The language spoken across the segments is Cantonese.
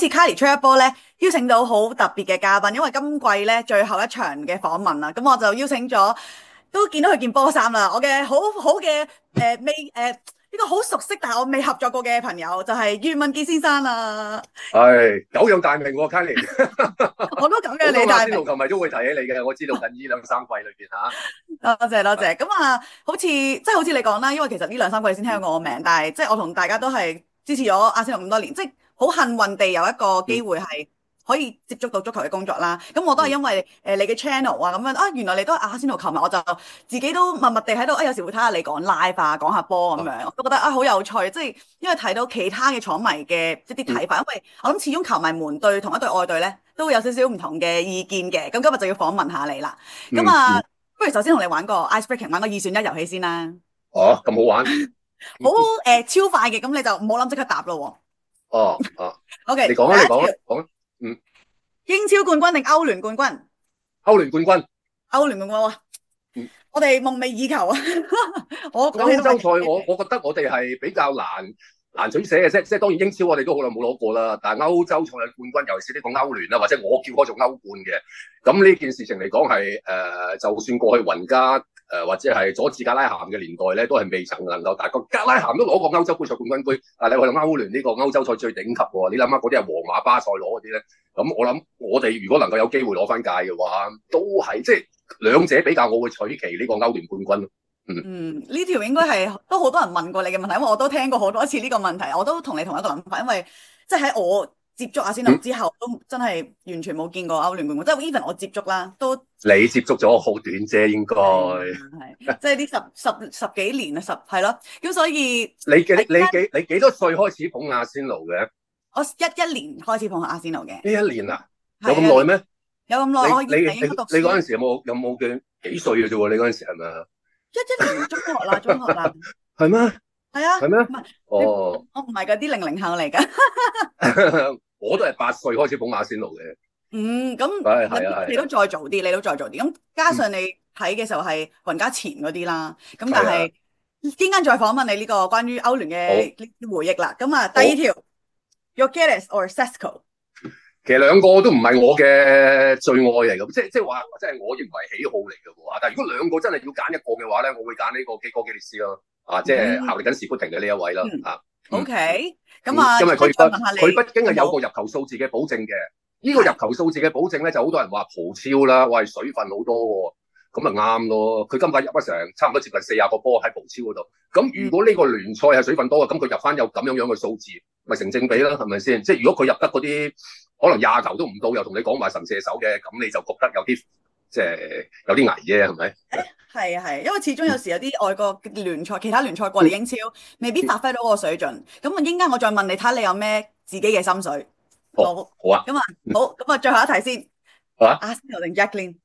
次 Kylie 吹一波咧，邀請到好特別嘅嘉賓，因為今季咧最後一場嘅訪問啦，咁我就邀請咗，都見到佢件波衫啦，我嘅好好嘅未呢個好熟悉，但係我未合作過嘅朋友就係袁文傑先生啦。係久仰大名喎，Kylie。我都咁嘅好多你大名，阿仙奴球迷都會提起你嘅，我知道近呢兩三季裏邊嚇。多謝多謝。咁啊，好似你講啦，因為其實呢兩三季先聽過我名，但係即係我同大家都係支持咗阿仙奴咁多年，即係好幸運地有一個機會係可以接觸到足球嘅工作啦。咁我都係因為你嘅 channel 啊咁樣啊，原來你都係阿仙奴球迷，我就自己都默默地喺度有時會睇下你講 live 啊，講下波咁樣，我都覺得啊好有趣，即係因為睇到其他嘅球迷嘅一啲睇法，因為我諗始終球迷們對同一隊愛隊咧都會有少少唔同嘅意見嘅。咁今日就要訪問下你啦。咁啊，不如首先同你玩個 ice breaking，玩個二選一遊戲先啦。哦，咁好玩。好超快嘅，咁你就唔好諗即刻答咯喎。OK，你講啊，你講啊，第一條講啊。英超冠軍定歐聯冠軍？歐聯冠軍。歐聯冠軍哇！嗯，我哋夢寐以求啊！我講起歐洲賽我覺得我哋係比較難取捨嘅啫，即係當然英超我哋都好耐冇攞過啦，但係歐洲賽嘅冠軍，尤其是呢個歐聯啦，或者我叫嗰做歐冠嘅，咁呢件事情嚟講係就算過去雲加或者係佐治格拉咸嘅年代咧，都係未曾能夠達過。格拉咸都攞過歐洲杯賽冠軍杯，但係你話歐聯呢個歐洲賽最頂級喎，你諗下嗰啲係皇馬、巴塞攞嗰啲咧，咁我諗我哋如果能夠有機會攞翻界嘅話，都係即係兩者比較，我會取其呢個歐聯冠軍咯。呢條應該係都好多人問過你嘅問題，因為我都聽過好多次呢個問題，我都同你同一個諗法，因為即係喺我接觸阿仙奴之後，都真係完全冇見過歐聯冠軍，即係 even 我接觸啦，都你接觸咗好短啫，應該係即係呢十幾年啊，係咯，咁所以你幾多歲開始捧阿仙奴嘅？我一年開始捧阿仙奴嘅。呢一年啊，有咁耐咩？有咁耐，我你應該讀書。你嗰陣時有冇嘅幾歲嘅啫喎？你嗰陣時係咪啊？一年中學啦，中學啦。係咩？係啊。係咩？唔係，哦，我唔係嗰啲00後嚟㗎。我都係8歲開始捧阿仙奴嘅。咁你都再早啲，你都再早啲。咁加上你睇嘅時候係雲加前嗰啲啦。咁但係陣間再訪問你呢個關於歐聯嘅呢啲回憶啦。咁啊，第二條 Gyökeres or Sesko？其實兩個都唔係我嘅最愛嚟嘅，即係話，即係我認為喜好嚟嘅喎。但係如果兩個真係要揀一個嘅話咧，我會揀呢個基哥基列斯咯。即係效力緊士砵亭嘅呢一位啦。OK，咁啊，因為佢畢竟係有個入球數字嘅保證嘅。呢個入球數字嘅保證咧，就好多人話葡超啦，喂，水分好多喎。咁咪啱咯。佢今屆入咗成差唔多接近40個波喺葡超嗰度。咁如果呢個聯賽係水分多嘅，咁佢入翻有咁樣嘅數字，咪成正比啦，係咪先？即係如果佢入得嗰啲可能20球都唔到，又同你講話神射手嘅，咁你就覺得有啲即係有啲危啫，係咪？係啊係，因為始終有時有啲外國聯賽、其他聯賽過嚟英超，未必發揮到嗰個水準。咁啊，陣間我再問你睇下你有咩自己嘅心水。好啊。咁啊，好，咁啊，最後一題先。阿仙奴定 Jacqueline？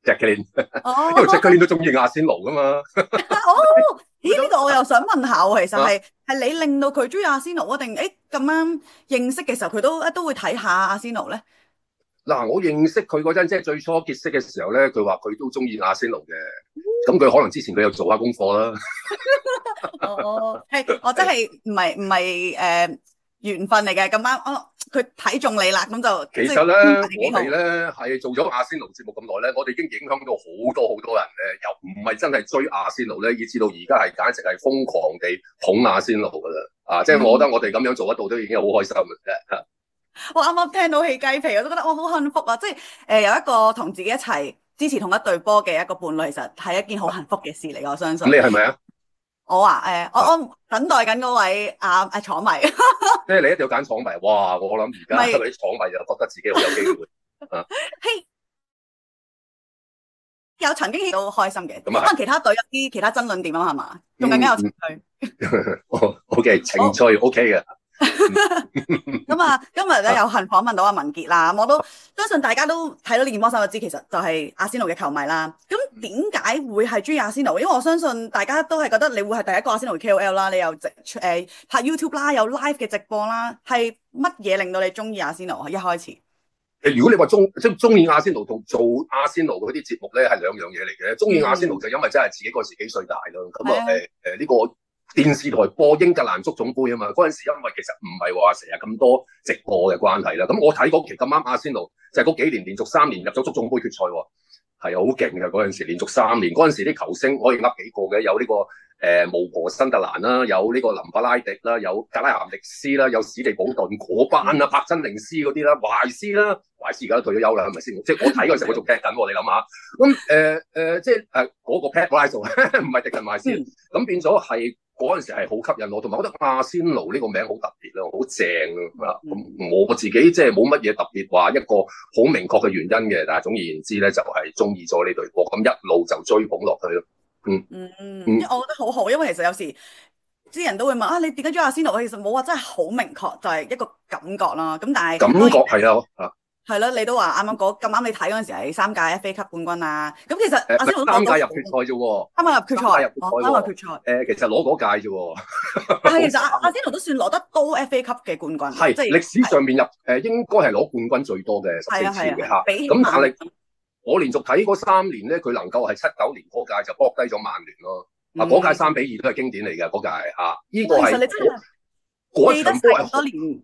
Jacqueline，因為 Jacqueline 都中意阿仙奴噶嘛。咦？呢個我又想問下喎，其實係你令到佢中意阿仙奴啊，定咁啱認識嘅時候佢都會睇下阿仙奴咧？嗱，我認識佢嗰陣，即係最初結識嘅時候咧，佢話佢都中意阿仙奴嘅。咁佢可能之前佢有做下功課啦。我真係唔係緣分嚟嘅，咁啱佢睇中你啦，咁就其實咧，我哋咧係做咗阿仙奴節目咁耐咧，我哋已經影響到好多人咧，又唔係真係追阿仙奴咧，以至到而家係簡直係瘋狂地捧阿仙奴噶啦。即係我覺得我哋咁樣做得到都已經好開心嘅。我啱啱聽到起雞皮，我都覺得我好幸福啊！即係有一個同自己一齊支持同一隊波嘅一個伴侶，其實係一件好幸福嘅事嚟，我相信。你係咪啊？我我等待緊嗰位廠迷。即係你一定要揀廠迷，哇！我諗而家嗰啲廠迷就覺得自己好有機會。有曾經都開心嘅，可能其他隊有啲其他爭論點啊，係嘛？仲更加有情緒。OK， 情緒 OK 嘅。咁啊，今日咧有幸訪問到阿文傑啦，我都相信大家都睇到呢件波衫就知，其實就係阿仙奴嘅球迷啦。咁點解會係中意阿仙奴？因為我相信大家都係覺得你會係第一個阿仙奴嘅 KOL 啦，你又拍 YouTube 啦，有 live 嘅直播啦，係乜嘢令到你中意阿仙奴啊？一開始，如果你話中意阿仙奴同做阿仙奴嗰啲節目咧，係兩樣嘢嚟嘅。中意阿仙奴就因為真係自己嗰時幾歲大咯。咁呢個電視台播英格蘭足總杯啊嘛，嗰陣時因為其實唔係話成日咁多直播嘅關係啦，咁我睇嗰期咁啱阿仙奴就係嗰幾年連續3年入咗足總杯決賽喎，係好勁嘅嗰陣時，連續3年嗰陣時啲球星可以噏幾個嘅，有呢個巫婆辛特蘭啦，有呢個林伯拉迪啦，有格拉咸力斯啦，有史地保頓嗰班啦，柏真寧斯嗰啲啦，懷斯啦，懷斯而家都退咗休啦，係咪先？即係我睇嗰陣時我仲踢緊喎，你諗下，咁即係嗰個 Pat Rice 唔係迪肯懷斯，咁變咗係。嗰陣時係好吸引我，同埋我覺得阿仙奴呢個名好特別啦，好正啊！咁我自己即係冇乜嘢特別話一個好明確嘅原因嘅，但係總而言之咧，就係中意咗呢隊波，咁一路就追捧落去咯。我覺得好好，因為其實有時啲人都會問啊，你點解中意阿仙奴？其實冇話真係好明確，就係一個感覺啦。咁但係感覺係啊。係咯，你都話啱啱咁啱你睇嗰陣時係3屆 FA 級冠軍啊！咁其實阿仙奴3屆入決賽啫喎，3屆入決賽，啱入決賽。其實攞嗰屆啫喎。但係其實阿仙奴都算攞得多 FA 級嘅冠軍，係歷史上面入應該係攞冠軍最多嘅14次嘅嚇。咁但係我連續睇嗰3年咧，佢能夠係7、9年嗰屆就搏低咗曼聯咯。嗰屆3-2都係經典嚟嘅嗰屆嚇。呢個係嗰場波係多年。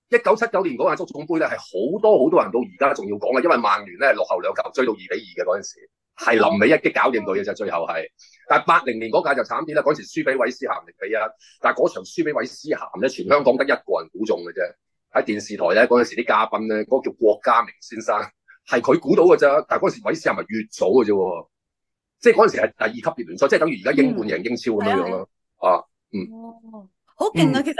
1979年嗰屆足總杯咧，係好多人到而家仲要講嘅，因為曼聯咧落後2球追到2-2嘅嗰陣時，係臨尾一擊搞掂到嘅啫，最後係。但係80年嗰屆就慘啲啦，嗰陣時輸俾韋斯咸0-1，但係嗰場輸俾韋斯咸咧，全香港得1個人估中嘅啫。喺電視台咧嗰陣時啲嘉賓咧，嗰個叫郭家明先生，係佢估到嘅啫。但係嗰陣時韋斯咸係越早嘅啫喎，即係嗰陣時係第2級別聯賽，即係等於而家英冠贏英超咁樣咯。好勁啊！其實。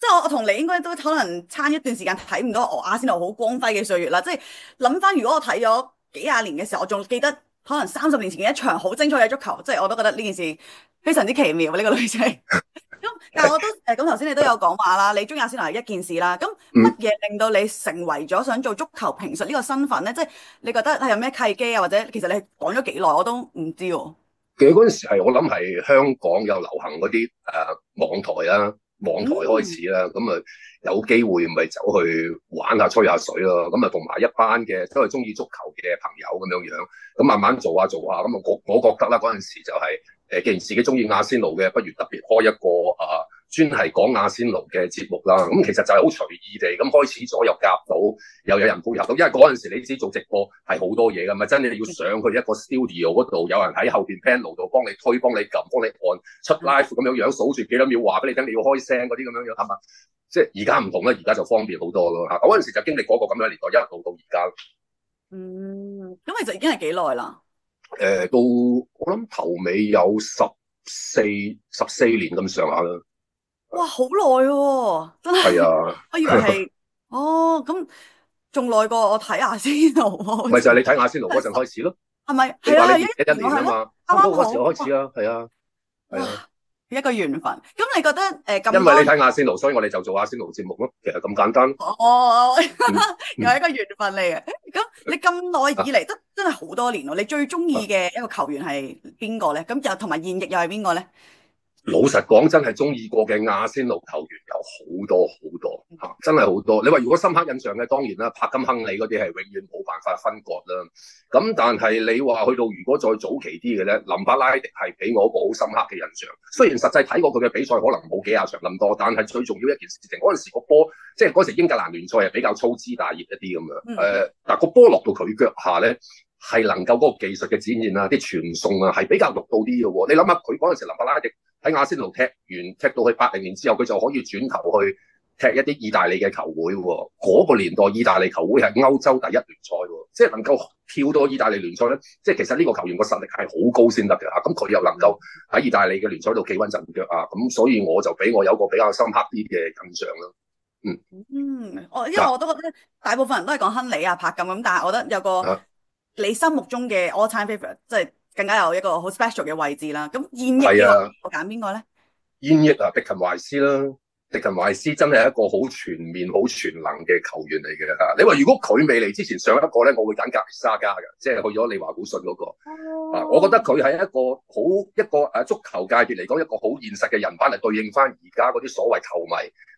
即係我同你應該都可能差一段時間睇唔到阿仙奴好光輝嘅歲月啦。即係諗翻，如果我睇咗幾廿年嘅時候，我仲記得可能30年前嘅一場好精彩嘅足球，即係我都覺得呢件事非常之奇妙。呢個女仔咁，但係我都咁頭先你都有講話啦，你中意阿仙奴係一件事啦。咁乜嘢令到你成為咗想做足球評述呢個身份咧？即係你覺得係有咩契機啊？或者其實你講咗幾耐我都唔知喎。其實嗰陣時係我諗係香港有流行嗰啲網台啦。網台開始啦，咁有機會咪走去玩下吹下水咯，咁同埋一班嘅都係中意足球嘅朋友咁樣，咁慢慢做下，咁我覺得啦嗰陣時就係既然自己中意阿仙奴嘅，不如特別開一個專係講阿仙奴嘅節目啦。咁其實就係好隨意地咁開始咗，又夾到，又有人配合到。因為嗰陣時你知做直播係好多嘢㗎嘛，真係你要上去一個 studio 嗰度，有人喺後邊 panel 度幫你推、幫你撳、幫你按出 live 咁樣數住幾多秒話俾你聽，你要開聲嗰啲咁樣係嘛？即係而家唔同啦，而家就方便好多咯嚇。嗰陣時就經歷過個咁樣年代，一路到而家。咁其實已經係幾耐啦？到我諗頭尾有14年咁上下啦。哇，好耐喎，真係。係啊，我以為係咁仲耐過我睇阿仙奴喎。咪就係你睇阿仙奴嗰陣開始咯。係咪？係啊，一年啊嘛，啱啱嗰時候開始啊，係啊，一個緣分。咁你覺得咁？因為你睇阿仙奴，所以我哋就做阿仙奴節目咯。其實咁簡單。又係一個緣分嚟嘅。咁你咁耐以嚟都真係好多年咯。你最中意嘅一個球員係邊個咧？咁又同埋現役又係邊個咧？老實講，真係中意過嘅阿仙奴球員有好多嚇，真係好多。你話如果深刻印象嘅，當然啦，柏金亨利嗰啲係永遠冇辦法分割啦。咁但係你話去到如果再早期啲嘅咧，林伯拉迪係俾我一個好深刻嘅印象。雖然實際睇過佢嘅比賽可能冇幾廿場咁多，但係最重要一件事情，嗰陣時個波，即係嗰時英格蘭聯賽係比較粗枝大葉一啲咁樣。但個波落到佢腳下咧，係能夠嗰個技術嘅展現啊，啲傳送啊，係比較獨到啲嘅喎。你諗下佢嗰陣時林伯拉迪喺阿仙奴踢到去80年之後，佢就可以轉頭去踢一啲意大利嘅球會喎。嗰個年代意大利球會係歐洲第1聯賽喎，即係能夠跳到意大利聯賽咧，即係其實呢個球員個實力係好高先得嘅嚇。咁佢又能夠喺意大利嘅聯賽度企穩陣腳啊，咁所以我就俾我有個比較深刻啲嘅印象啦。因為我都覺得大部分人都係講亨利啊、柏金咁，但係我覺得有個你心目中嘅 all time favorite，即係更加有一個好 special 嘅位置啦。咁現役我揀邊個咧？現役迪勤懷斯啦，迪勤懷斯真係一個好全面、好全能嘅球員嚟嘅嚇。你話如果佢未嚟之前上一個咧，我會揀格列沙加嘅，即係去咗利華古遜嗰個。我覺得佢係一個足球界別嚟講一個好現實嘅人，翻嚟對應翻而家嗰啲所謂球迷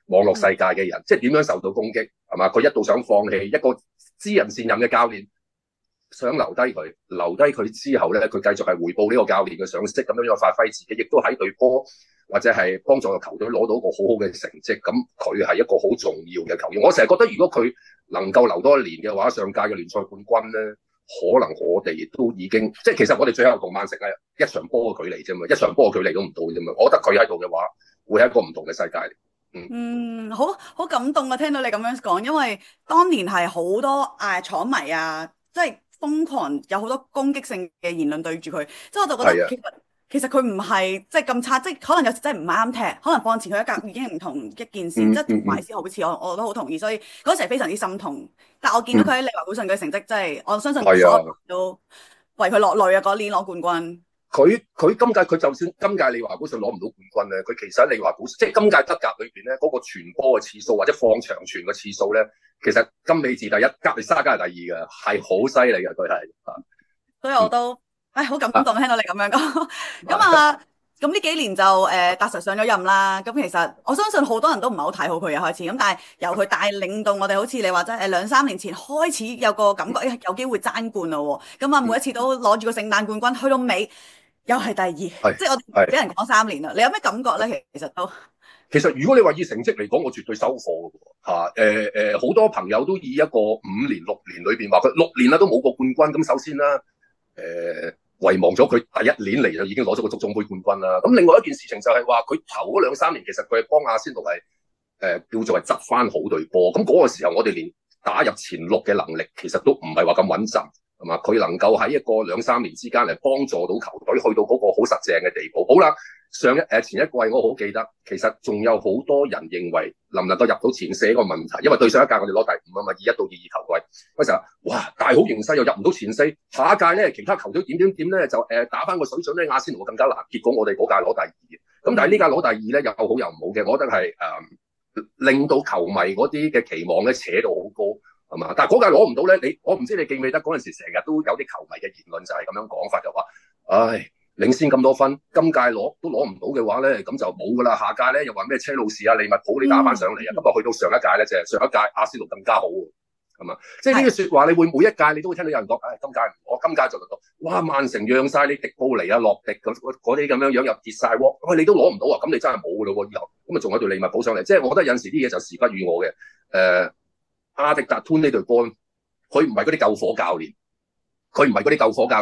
網絡世界嘅人，即係點樣受到攻擊係嘛？佢一度想放棄，一個知人善任嘅教練。想留低佢之後咧，佢繼續係回報呢個教練嘅賞識，咁樣發揮自己，亦都喺隊波或者係幫助個球隊攞到一個好好嘅成績，咁佢係一個好重要嘅球員。我成日覺得，如果佢能夠留多一年嘅話，上屆嘅聯賽冠軍咧，可能我哋都已經即係其實我哋最後同曼城係一場波嘅距離啫嘛，一場波嘅距離都唔到啫嘛。我覺得佢喺度嘅話，會係一個唔同嘅世界嚟。好好感動啊！聽到你咁樣講，因為當年係好多廠迷啊，即係瘋狂有好多攻擊性嘅言論對住佢，即係我就覺得其實佢唔係即係咁差，即係可能有時真係唔啱踢，可能放前佢一格已經唔同一件事，即係壞事好似我都好同意，所以嗰時係非常之心痛。但係我見到佢喺利華古遜嘅成績，真係我相信所有人都為佢落淚啊！嗰年攞冠軍。佢今屆佢就算今屆利華古遜攞唔到冠軍咧，佢其實喺利華古遜即係今屆德甲裏邊咧，嗰個傳波嘅次數或者放長傳嘅次數咧，其實金美治第一，格列沙加係第二嘅，係好犀利嘅佢係。所以我都好感動聽到你咁樣講。咁呢幾年就達實上咗任啦。咁其實我相信好多人都唔係好睇好佢一開始，咁但係由佢帶領到我哋，好似你話齋2-3年前開始有個感覺，有機會爭冠啦喎。咁每一次都攞住個聖誕冠軍，去到尾又係第二，即係我哋俾人講3年啦。你有咩感覺咧？其實如果你話以成績嚟講，我絕對收貨嘅喎。好多朋友都以一個5年6年裏邊話佢6年啦都冇過冠軍。咁首先啦，遺忘咗佢第一年嚟就已經攞咗個足總杯冠軍啦。咁另外一件事情就係話佢頭嗰2-3年其實佢係幫阿仙奴係叫做係執翻好隊波。咁嗰個時候我哋連打入前6嘅能力其實都唔係話咁穩陣。係嘛？佢能夠喺一個2-3年之間嚟幫助到球隊去到嗰個好實淨嘅地步。好啦，前一季我好記得，其實仲有好多人認為能唔能夠入到前4一個問題，因為對上一屆我哋攞第5啊嘛，21到22球季嗰時候，哇大好形勢又入唔到前4，下一屆咧其他球隊點咧就打翻個水準咧，亞仙奴更加難。結果我哋嗰屆攞第2，咁但係呢屆攞第2咧又好又唔好嘅，我覺得係令到球迷嗰啲嘅期望咧扯到好高。但係嗰屆攞唔到咧，我唔知你記唔記得嗰陣時，成日都有啲球迷嘅言論就係咁樣講法，就話，唉，領先咁多分，今屆都攞唔到嘅話咧，咁就冇噶啦。下屆咧又話咩車路士啊、利物浦你打翻上嚟啊，咁去到上一屆咧，就係上一屆阿仙奴更加好喎，係嘛？即係呢句説話，你會每一屆你都會聽到有人講，唉，今屆唔攞，今屆就到，哇，曼城讓晒你迪布尼啊、洛迪嗰啲咁樣樣又跌晒鑊，喂，你都攞唔到啊，咁你真係冇噶咯喎，以後咁啊仲有對利物浦上嚟，即係我覺得有陣時啲嘢就時不與我嘅，阿迪達吞呢隊波，佢唔係嗰啲救火教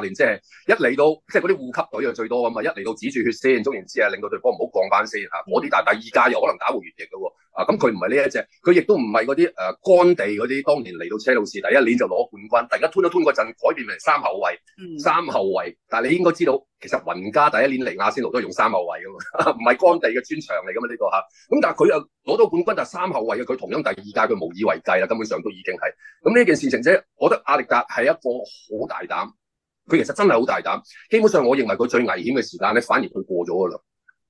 練，即係一嚟到即係嗰啲護級隊就最多咁嘛，一嚟到止住血先，總言之令到隊波唔好降班先嚇。嗰啲但係第2屆又可能打回原形嘅喎，咁佢唔係呢一隻，佢亦都唔係嗰啲乾地嗰啲，當年嚟到車路士第1年就攞冠軍，突然間吞嗰陣改變為3後衞，3後衞，但係你應該知道其實雲加第1年嚟亞仙奴都係用3後衞嘅嘛，唔係乾地嘅專長嚟嘅嘛呢個嚇。咁但係佢又攞到冠軍，但係3後衞嘅佢同樣第2屆佢無以為繼啦，根本上都已經係咁呢件事情啫。我覺得阿迪達係一個好大膽。佢其實真係好大膽，基本上我認為佢最危險嘅時間咧，反而佢過咗噶啦。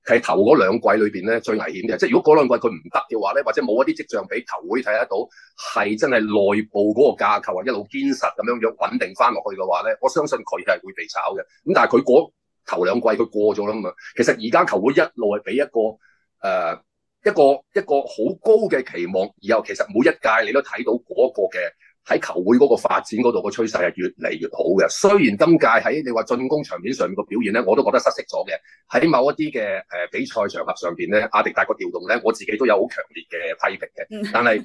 係頭嗰2季裏邊咧最危險嘅，即係如果嗰2季佢唔得嘅話咧，或者冇一啲跡象俾球會睇得到，係真係內部嗰個架構啊一路堅實咁樣穩定翻落去嘅話咧，我相信佢係會被炒嘅。咁但係佢頭2季佢過咗啦嘛，其實而家球會一路係俾一個好高嘅期望，以後其實每一屆你都睇到嗰個嘅。喺球會嗰個發展嗰度個趨勢係越嚟越好嘅。雖然今屆喺你話進攻場面上面個表現咧，我都覺得失色咗嘅。喺某一啲嘅比賽場合上邊咧，阿迪達個調動咧，我自己都有好強烈嘅批評嘅。但係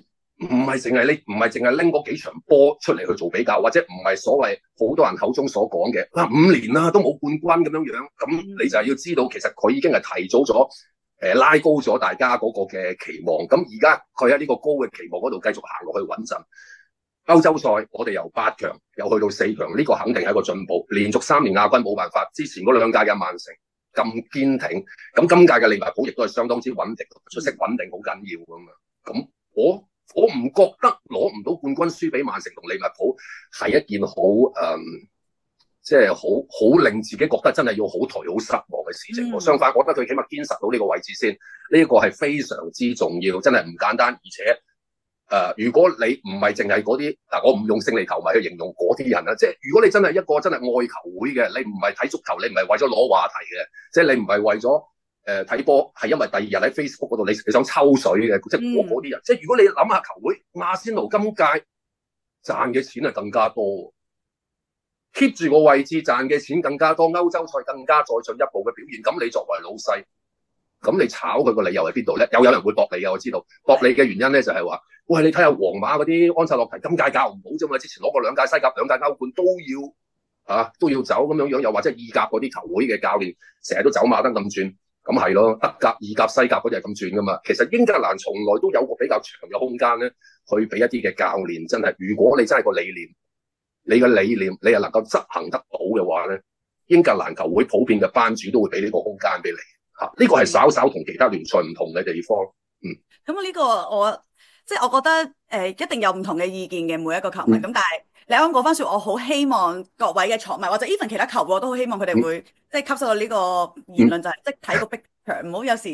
唔係淨係拎嗰幾場波出嚟去做比較，或者唔係所謂好多人口中所講嘅5年啦都冇冠軍咁樣樣。咁你就係要知道，其實佢已經係提早咗拉高咗大家嗰個嘅期望。咁而家佢喺呢個高嘅期望嗰度繼續行落去穩陣。歐洲賽我哋由8強又去到4強，呢個肯定係一個進步。連續3年亞軍冇辦法，之前嗰2屆嘅曼城咁堅挺，咁今屆嘅利物浦亦都係相當之穩定，出色穩定好緊要㗎嘛。咁我唔覺得攞唔到冠軍輸俾曼城同利物浦係一件好即係好令自己覺得真係要好頹好失望嘅事情。相反，我覺得佢起碼堅實到呢個位置先，呢個係非常之重要，真係唔簡單，而且。如果你唔係淨係嗰啲我唔用勝利球迷去形容嗰啲人啦，即係如果你真係一個真係愛球會嘅，你唔係睇足球，你唔係為咗攞話題嘅，即係你唔係為咗睇波，係因為第2日喺 Facebook 嗰度你想抽水嘅，即係嗰啲人。即係如果你諗下球會，阿仙奴今屆賺嘅錢係更加多 ，keep 住個位置賺嘅錢更加多，歐洲賽更加再進一步嘅表現，咁你作為老細，咁你炒佢個理由喺邊度咧？又有人會駁你嘅，我知道駁你嘅原因咧就係話，喂，你睇下皇馬嗰啲安察洛提今屆教唔好啫嘛，之前攞過2屆西甲、2屆歐冠都要走咁樣，又或者意甲嗰啲球會嘅教練成日都走馬燈咁轉，咁係咯，德甲、意甲、西甲嗰啲係咁轉噶嘛。其實英格蘭從來都有個比較長嘅空間咧，去俾一啲嘅教練真係，如果你真係個理念，你嘅理念你係能夠執行得到嘅話咧，英格蘭球會普遍嘅班主都會俾呢個空間俾你嚇。呢個係稍稍同其他聯賽唔同嘅地方。咁呢個我覺得一定有唔同嘅意見嘅每一個球迷。咁但係你啱啱講翻説，我好希望各位嘅球迷或者 even 其他球會，我都好希望佢哋會即係吸收到呢個言論，就係即係睇個 big picture，唔好有時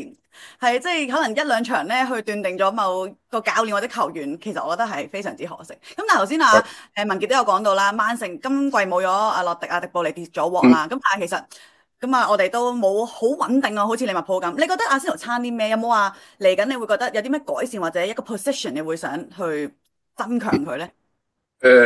係即係可能一兩場咧去斷定咗某個教練或者球員，其實我覺得係非常之可惜。咁但係頭先文傑都有講到啦，曼城今季冇咗阿洛迪、阿迪布尼跌咗鑊啦。咁但係其實我哋都冇好穩定啊，好似利物浦咁。你覺得阿仙奴差啲咩？有冇話嚟緊？你會覺得有啲咩改善或者一個 position 你會想去增強佢咧？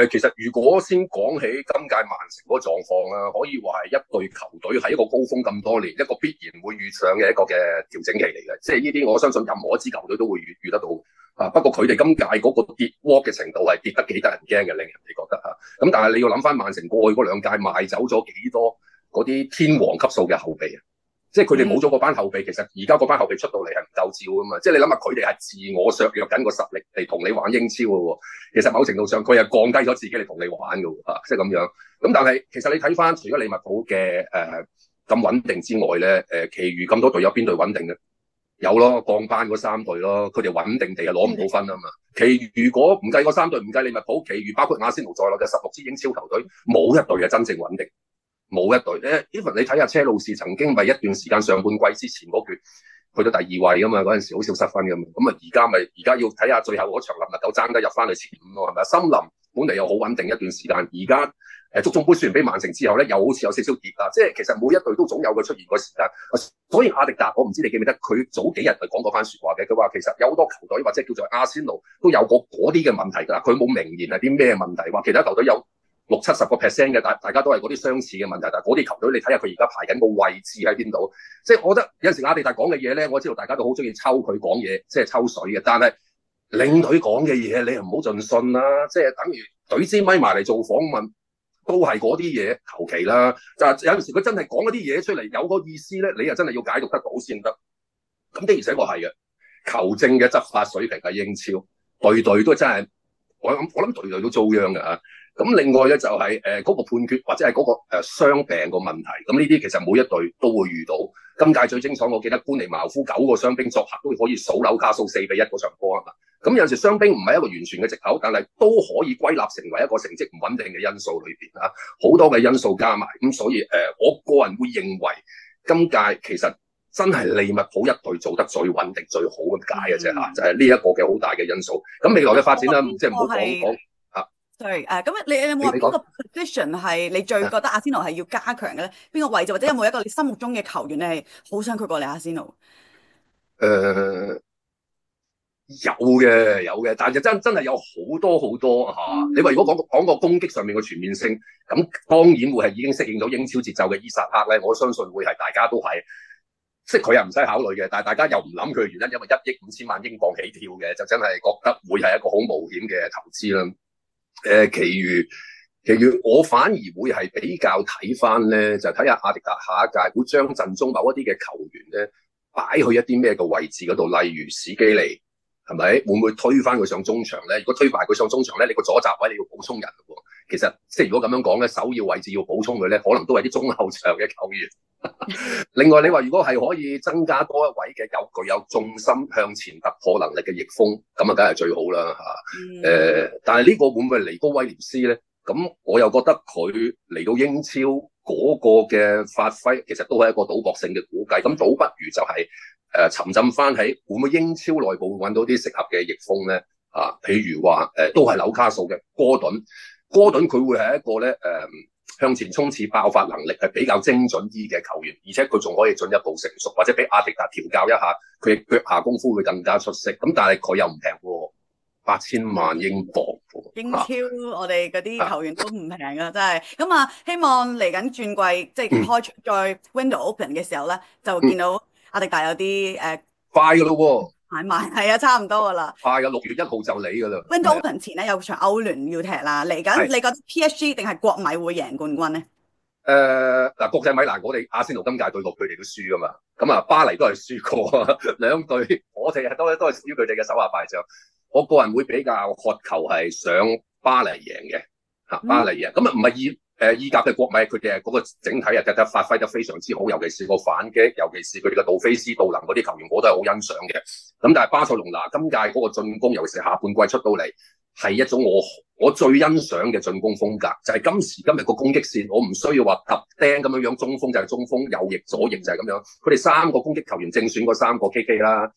其實如果先講起今屆曼城嗰個狀況啦，可以話係一隊球隊喺一個高峰咁多年，一個必然會遇上嘅一個嘅調整期嚟嘅。即係呢啲我相信任何一支球隊都會遇得到。不過佢哋今屆嗰個跌窩嘅程度係跌得幾得人驚嘅，令人哋覺得嚇。咁但係你要諗翻曼城過去嗰2屆賣走咗幾多嗰啲天王級數嘅後備啊！即係佢哋冇咗嗰班後備，其實而家嗰班後備出到嚟係唔夠照噶嘛。即係你諗下，佢哋係自我削弱緊個實力嚟同你玩英超嘅喎。其實某程度上佢係降低咗自己嚟同你玩嘅喎，即係咁樣。咁但係其實你睇翻除咗利物浦嘅咁穩定之外咧，其餘咁多隊有邊隊穩定嘅？有咯，降班嗰3隊咯，佢哋穩定地係攞唔到分啊嘛。其餘如果唔計嗰3隊，唔計利物浦，其餘包括阿仙奴在內嘅16支英超球隊，冇一隊係真正穩定。冇一隊咧 even 你睇下車路士曾經咪一段時間上半季之前嗰橛去到第2位噶嘛，嗰陣時好少失分噶嘛，咁啊而家要睇下最後嗰場能唔能夠爭得入翻去前5咯，係咪啊？森林本嚟又好穩定一段時間，而家足總杯輸完俾曼城之後咧，又好似有少少跌啦，即係其實每一隊都總有佢出現個時間，所以阿迪達我唔知你記唔記得，佢早幾日佢講過番説話嘅，佢話其實有好多球隊或者叫做阿仙奴都有過嗰啲嘅問題㗎，佢冇明言係啲咩問題，話其他球隊有60-70% 嘅，大家都係嗰啲相似嘅問題，但係嗰啲球隊你睇下佢而家排緊個位置喺邊度，即係我覺得有陣時阿迪達講嘅嘢咧，我知道大家都好中意抽佢講嘢，即係抽水嘅，但係領隊講嘅嘢你又唔好盡信啦，即係等於隊支咪埋嚟做訪問，都係嗰啲嘢求其啦，就係有陣時佢真係講嗰啲嘢出嚟有個意思咧，你又真係要解讀得到先得。咁的而且確係嘅，球證嘅執法水平喺英超，隊隊都真係我諗隊隊都遭殃㗎嚇。咁另外咧就係嗰個判決或者係嗰個傷病個問題，咁呢啲其實每一隊都會遇到。今屆最精彩，我記得官尼茅夫9個傷兵作客都可以數紐卡素4-1嗰場波啊嘛。咁有陣時傷兵唔係一個完全嘅藉口，但係都可以歸納成為一個成績唔穩定嘅因素裏邊啊，好多嘅因素加埋。咁所以我個人會認為今屆其實真係利物浦一隊做得最穩定最好咁解嘅啫嚇，就係呢一個嘅好大嘅因素。咁未來嘅發展啦，即係唔好講。對，咁你有冇話邊個 position 係你最覺得阿仙奴係要加強嘅咧？邊個位置或者有冇一個你心目中嘅球員你係好想佢過嚟阿仙奴？有嘅，但係真係有好多好多嚇。你話如果講個攻擊上面嘅全面性，咁當然會係已經適應到英超節奏嘅伊薩克咧，我相信會係大家都係，即係佢又唔使考慮嘅，但係大家又唔諗佢嘅原因，因為1億5千萬英鎊起跳嘅，就真係覺得會係一個好冒險嘅投資啦。其餘我反而會係比較睇翻咧，就睇下阿迪達下一屆會將陣中某一啲嘅球員咧擺去一啲咩嘅位置嗰度，例如史基尼係咪會唔會推翻佢上中場咧？如果推埋佢上中場咧，你個左閘位你要補充人喎。其實即係如果咁樣講咧，首要位置要補充佢咧，可能都係啲中後場嘅球員。另外你話如果係可以增加多一位嘅具有重心向前突破能力嘅翼鋒，咁啊梗係最好啦嚇。但係呢個會唔會嚟高威廉斯咧？咁我又覺得佢嚟到英超嗰個嘅發揮，其實都係一個賭博性嘅估計。咁倒不如就係沉浸翻喺會唔會英超內部揾到啲適合嘅翼鋒咧？譬如話都係紐卡素嘅哥頓佢會係一個咧向前衝刺爆發能力係比較精準啲嘅球員，而且佢仲可以進一步成熟，或者俾阿迪達調教一下，佢腳下功夫會更加出色。咁但係佢又唔平喎，8000萬英鎊。英超我哋嗰啲球員都唔平㗎，真係。咁啊，希望嚟緊轉季即係開再 window open 嘅時候咧，就見到亞迪達有啲快噶咯喎，買賣，係啊，差唔多噶啦。快噶，6月1號就嚟噶啦。Window Open 前咧有場歐聯要踢啦，嚟緊係你覺得 PSG 定係國米會贏冠軍咧？嗱，國際米蘭我哋阿仙奴今屆對落佢哋都輸噶嘛，咁啊巴黎都係輸過啊，兩隊我哋都係屬於佢哋嘅手下敗將。我個人會比較渴求係想巴黎贏嘅嚇，巴黎贏咁啊唔係意甲嘅國米，佢哋嗰個整體得發揮得非常之好，尤其是個反擊，尤其是佢哋嘅杜菲斯、杜能嗰啲球員，我都係好欣賞嘅。咁但係巴塞隆拿今屆嗰個進攻，尤其是下半季出到嚟，係一種我最欣賞嘅進攻風格，就係今時今日個攻擊線，我唔需要話揼釘咁樣，中鋒就係中鋒，右翼左翼就係咁樣。佢哋三個攻擊球員正選嗰三個 KK 啦。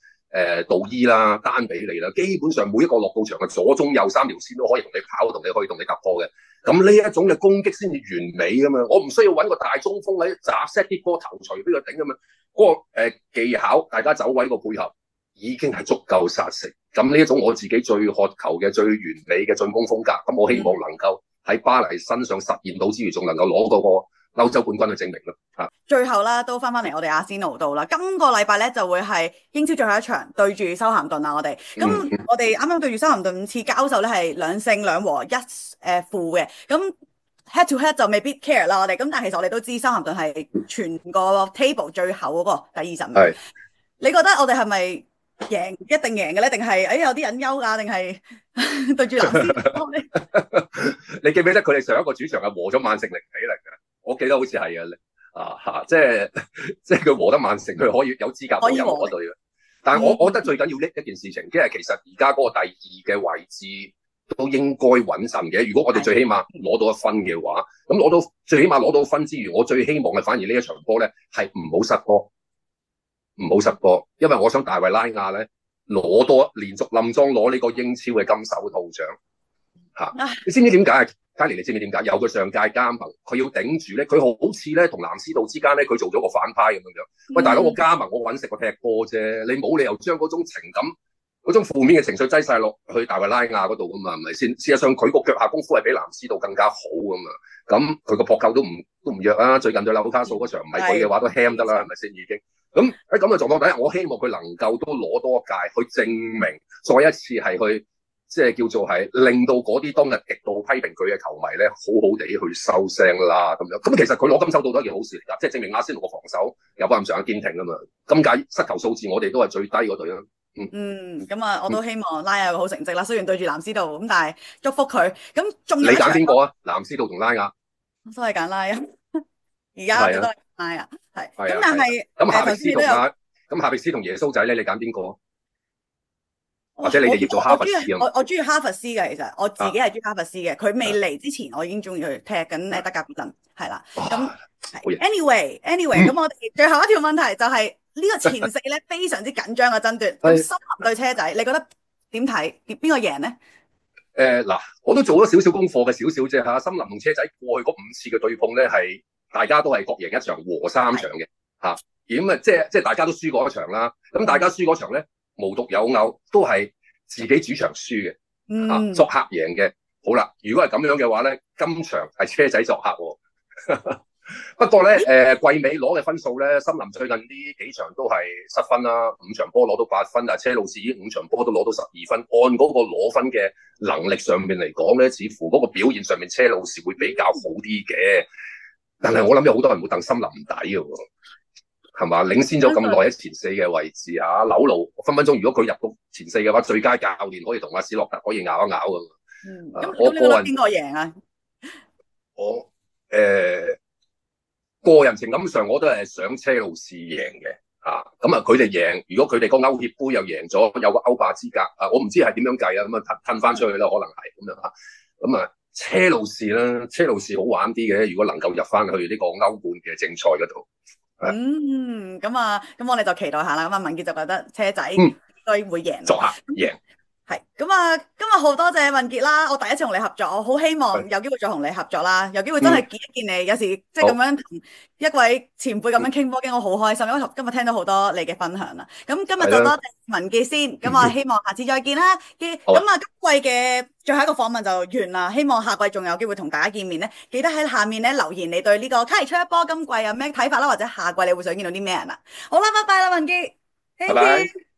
杜伊啦、丹比利啦，基本上每一個落到場嘅左中右三條線都可以同你跑，同你可以同你突破嘅。咁呢一種嘅攻擊先至完美噶嘛，我唔需要揾個大中鋒喺閘 set 啲波頭槌俾佢頂噶嘛。嗰個技巧，大家走位個配合已經係足夠殺食。咁呢一種我自己最渴求嘅最完美嘅進攻風格，咁我希望能夠喺巴黎身上實現到之餘，仲能夠攞嗰個歐洲冠軍嘅證明咯嚇。最後啦，都翻嚟我哋阿仙奴度啦。今個禮拜咧就會係英超最後一場對住修咸頓啦。我哋我哋啱啱對住修咸頓5次交手咧係2勝2和1負嘅。咁 head to head 就未必 care 啦。我哋咁，但係其實我哋都知修咸頓係全個 table 最後嗰個第20名。係你覺得我哋係咪一定贏嘅咧？定係有啲隱憂啊？定係對住藍斯咧？你記唔記得佢哋上一個主場係和咗曼城0-0嘅？我記得好似係即係佢和得曼城，佢可以有資格入嗰隊嘅。但係我覺得最緊要呢一件事情，即係其實而家嗰個第2嘅位置都應該穩陣嘅。如果我哋最起碼攞到1分嘅話，咁最起碼攞到分之餘，我最希望嘅反而呢一場波咧係唔好失波，唔好失波，因為我想大衛拉亞咧攞多連續冧莊攞呢個英超嘅金手套獎嚇。你知唔知點解？嘉尼，你知唔知點解？有個上屆加盟，佢要頂住咧，佢好似咧同藍斯道之間咧，佢做咗個反派咁樣。喂，大佬，我加盟我揾食我踢波啫，你冇理由將嗰種情感、嗰種負面嘅情緒擠晒落去大衛拉亞嗰度噶嘛？係咪先？事實上佢個腳下功夫係比藍斯道更加好噶嘛。咁佢個撲救都唔弱啊！最近對紐卡素嗰場唔係佢嘅話都輕得啦，係咪先已經？咁喺咁嘅狀況底下，我希望佢能夠都攞多一屆，去證明再一次係去。即係叫做係令到嗰啲當日極度批評佢嘅球迷咧，好好地去收聲啦咁樣。咁其實佢攞金手套都係一件好事嚟㗎，即係證明阿仙奴個防守有翻咁上下堅挺啊嘛。今屆失球數字我哋都係最低嗰隊啦。咁啊，我都希望拉亞有個好成績啦。雖然對住藍斯道咁，但係祝福佢。咁仲有你揀邊個啊？藍斯道同拉亞？都係揀拉亞。而家都係拉亞，係。咁但係咁夏碧斯同耶穌仔咧，你揀邊個？或者你哋要做哈弗斯啊？我中意哈弗斯嘅，其實我自己係中意哈弗斯嘅。佢未嚟之前，我已經中意佢踢緊德甲嗰陣，係啦。咁 anyway，咁我哋最後一條問題就係呢個前4咧非常之緊張嘅爭奪。咁森林對車仔，你覺得點睇？邊個贏咧？嗱，我都做咗少少功課嘅，少少啫嚇。森林同車仔過去嗰5次嘅對碰咧，係大家都係各贏1場，和3場嘅嚇。咁啊，即係大家都輸過1場啦。咁大家輸嗰場咧，無獨有偶，都係自己主場輸嘅，作客贏嘅。好啦，如果係咁樣嘅話咧，今場係車仔作客喎。不過咧，季尾攞嘅分數咧，森林最近呢幾場都係失分啦，5場波攞到8分，但係車路士已經5場波都攞到12分。按嗰個攞分嘅能力上面嚟講咧，似乎嗰個表現上面車路士會比較好啲嘅。但係我諗有好多人會戥森林唔抵嘅喎。係嘛？領先咗咁耐喺前4嘅位置啊！紐路分分鐘，如果佢入到前4嘅話，最佳教練可以同阿史洛特可以咬一咬㗎嘛。咁你覺得邊個贏啊？我個人情感上我都係想車路士贏嘅嚇。咁啊，佢哋贏，如果佢哋個歐協杯又贏咗，有個歐霸資格啊，我唔知係點樣計啊。咁啊，褪翻出去啦，可能係咁樣嚇。咁啊，車路士啦，車路士好玩啲嘅，如果能夠入翻去呢個歐冠嘅正賽嗰度。咁我哋就期待下啦。咁啊，文傑就覺得車仔應該會贏，作客贏。係咁啊，今日好多謝文傑啦，我第一次同你合作，我好希望有機會再同你合作啦，有機會真係見一見你，有時即係咁樣同一位前輩咁樣傾波經，我好開心，因為今日聽到好多你嘅分享啦。咁今日就多謝文傑先，咁我希望下次再見啦。咁啊，今季嘅最後一個訪問就完啦，希望下季仲有機會同大家見面咧。記得喺下面咧留言，你對呢個卡爾出一波今季有咩睇法啦，或者下季你會想見到啲咩人啊？好啦，拜拜啦，文傑，thank 拜拜。you。